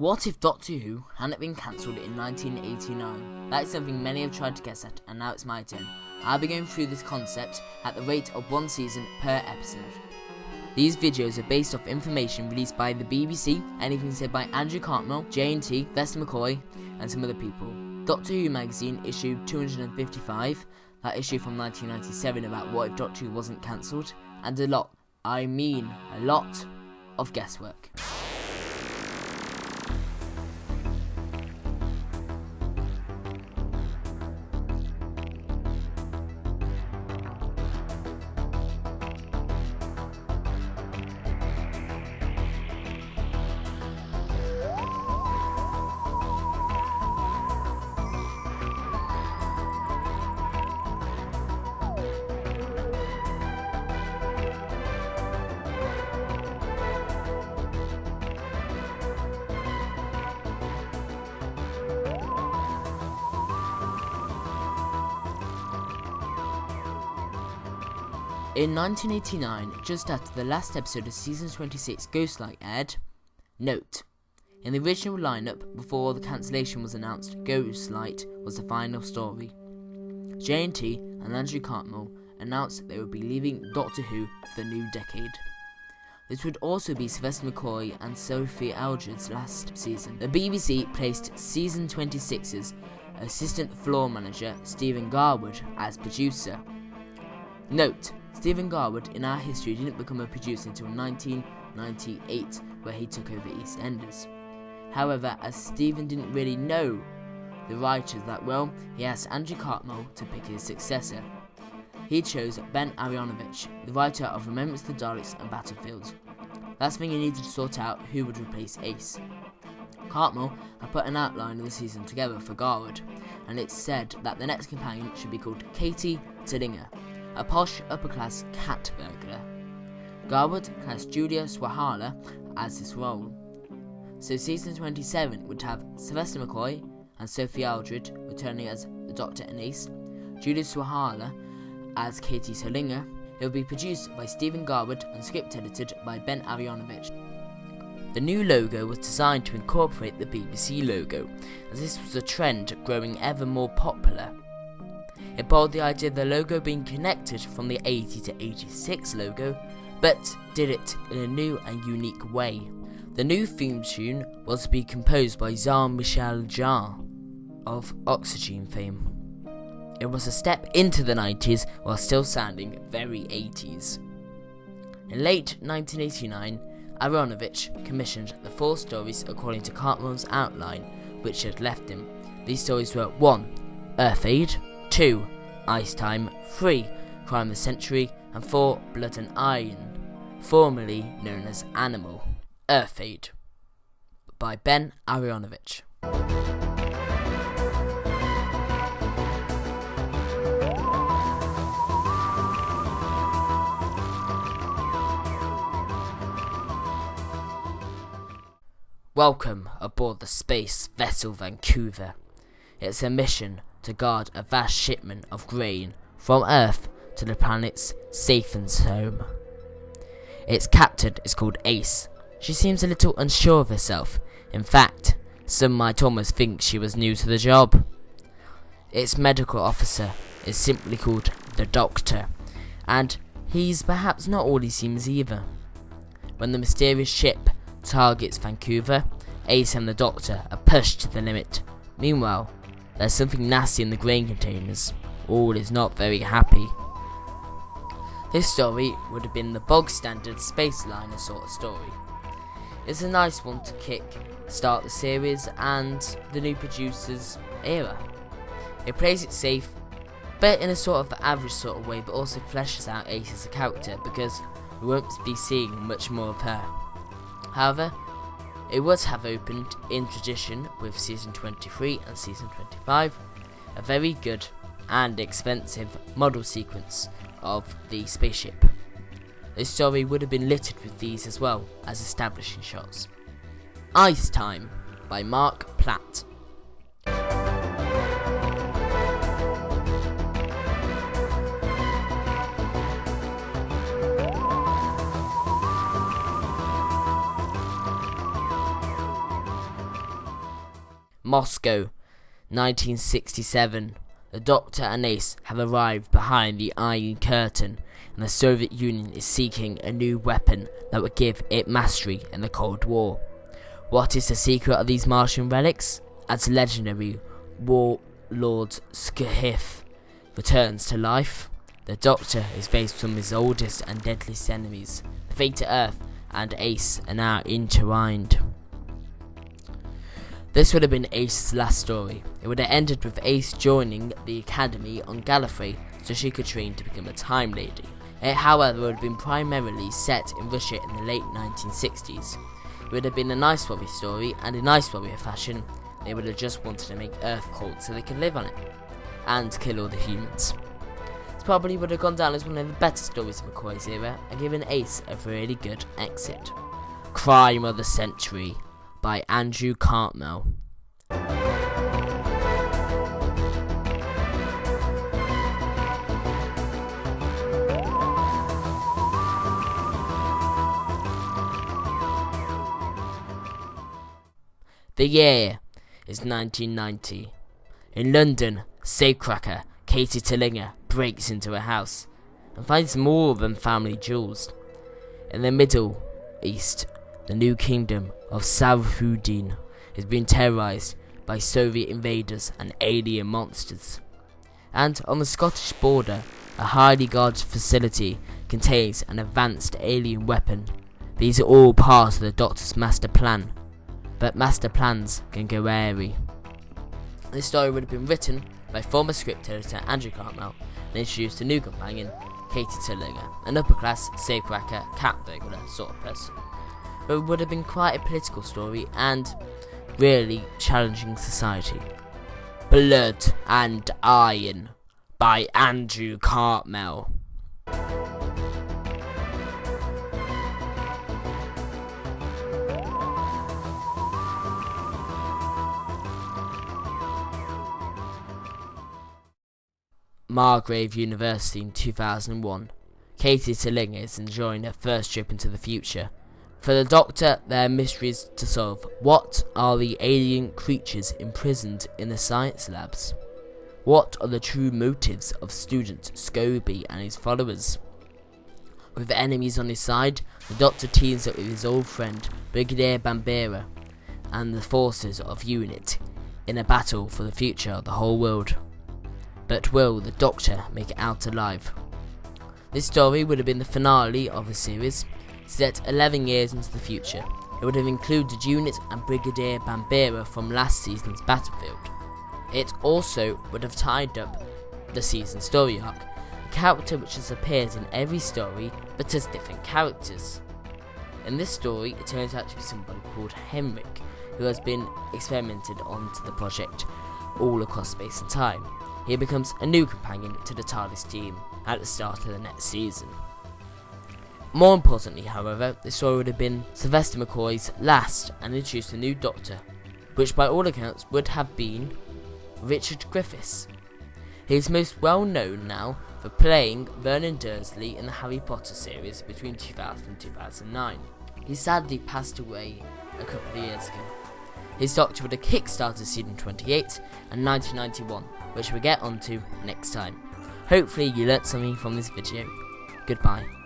What if Doctor Who hadn't been cancelled in 1989? That is something many have tried to guess at, and now it's my turn. I'll be going through this concept at the rate of one season per episode. These videos are based off information released by the BBC, anything said by Andrew Cartmel, JT, Sylvester McCoy, and some other people. Doctor Who magazine issue 255, that issue from 1997 about what if Doctor Who wasn't cancelled, and a lot, I mean a lot, of guesswork. In 1989, just after the last episode of Season 26 Ghostlight aired, note, in the original lineup before the cancellation was announced, Ghostlight was the final story. JT and Andrew Cartmel announced that they would be leaving Doctor Who for the new decade. This would also be Sylvester McCoy and Sophie Aldred's last season. The BBC placed Season 26's assistant floor manager Stephen Garwood as producer. Note, Stephen Garwood in our history didn't become a producer until 1998, where he took over EastEnders. However, as Stephen didn't really know the writers that well, he asked Andrew Cartmel to pick his successor. He chose Ben Aaronovitch, the writer of Remembrance of the Daleks and Battlefield. That's when he needed to sort out who would replace Ace. Cartmel had put an outline of the season together for Garwood, and it said that the next companion should be called Katie Tillinger, a posh upper-class cat burglar. Garwood cast Julia Swahala as this role. So season 27 would have Sylvester McCoy and Sophie Aldred returning as the Doctor and Ace, Julia Swahala as Katie Tillinger. It will be produced by Stephen Garwood and script edited by Ben Aaronovitch. The new logo was designed to incorporate the BBC logo, as this was a trend growing ever more popular. It borrowed the idea of the logo being connected from the 80 to 86 logo, but did it in a new and unique way. The new theme tune was to be composed by Jean-Michel Jarre of Oxygen fame. It was a step into the 90s while still sounding very 80s. In late 1989, Aaronovitch commissioned the 4 stories according to Cartmel's outline, which had left him. These stories were 1. Earth Aid, 2. Ice Time, 3. Crime of the Century, and 4. Blood and Iron, formerly known as Animal. Earth Aid by Ben Aaronovitch. Welcome aboard the space vessel Vancouver. It's a mission to guard a vast shipment of grain from Earth to the planet's Sathan's home. Its captain is called Ace. She seems a little unsure of herself. In fact, some might almost think she was new to the job. Its medical officer is simply called the Doctor, and he's perhaps not all he seems either. When the mysterious ship targets Vancouver, Ace and the Doctor are pushed to the limit. Meanwhile, there's something nasty in the grain containers. All is not very happy. This story would have been the bog standard space liner sort of story. It's a nice one to start the series and the new producer's era. It plays it safe, but in a sort of average sort of way, but also fleshes out Ace as a character because we won't be seeing much more of her. However, it would have opened in tradition with season 23 and season 25, a very good and expensive model sequence of the spaceship. This story would have been littered with these as well as establishing shots. Ice Time by MARC PLATT. Moscow, 1967. The Doctor and Ace have arrived behind the Iron Curtain, and the Soviet Union is seeking a new weapon that would give it mastery in the Cold War. What is the secret of these Martian relics? As legendary warlord SOPHIE returns to life, the Doctor is faced with some of his oldest and deadliest enemies. The fate of Earth and Ace are now intertwined. This would have been Ace's last story. It would have ended with Ace joining the Academy on Gallifrey so she could train to become a Time Lady. It, however, would have been primarily set in Russia in the late 1960s. It would have been a nice warrior story, and in nice warrior fashion, they would have just wanted to make Earth cold so they could live on it, and kill all the humans. This probably would have gone down as one of the better stories of McCoy's era, and given Ace a really good exit. Crime of the Century by Andrew Cartmel. The year is 1990. In London, safecracker Katie Tillinger breaks into a house and finds more than family jewels. In the Middle East, the new kingdom of Salahuddin is being terrorized by Soviet invaders and alien monsters. And on the Scottish border, a highly guarded facility contains an advanced alien weapon. These are all part of the Doctor's master plan, but master plans can go airy. This story would have been written by former script editor Andrew Cartmel and introduced a new companion, Katie Tillinger, an upper-class, safecracker, cat burglar sort of person. But it would have been quite a political story and really challenging society. Blood and Iron by Andrew Cartmel. Margrave University in 2001. Katie Tillinger is enjoying her first trip into the future. For the Doctor, there are mysteries to solve. What are the alien creatures imprisoned in the science labs? What are the true motives of student Scobie and his followers? With enemies on his side, the Doctor teams up with his old friend Brigadier Bambera and the forces of UNIT in a battle for the future of the whole world. But will the Doctor make it out alive? This story would have been the finale of the series, set 11 years into the future. It would have included UNIT and Brigadier Bambera from last season's battlefield. It also would have tied up the season story arc, a character which has appeared in every story but as different characters. In this story, it turns out to be somebody called Henrik, who has been experimented onto the project all across space and time. He becomes a new companion to the TARDIS team at the start of the next season. More importantly, however, this story would have been Sylvester McCoy's last and introduced a new Doctor, which by all accounts would have been Richard Griffiths. He is most well known now for playing Vernon Dursley in the Harry Potter series between 2000 and 2009. He sadly passed away a couple of years ago. His Doctor would have kickstarted season 28 and 1991, which we'll get onto next time. Hopefully you learnt something from this video. Goodbye.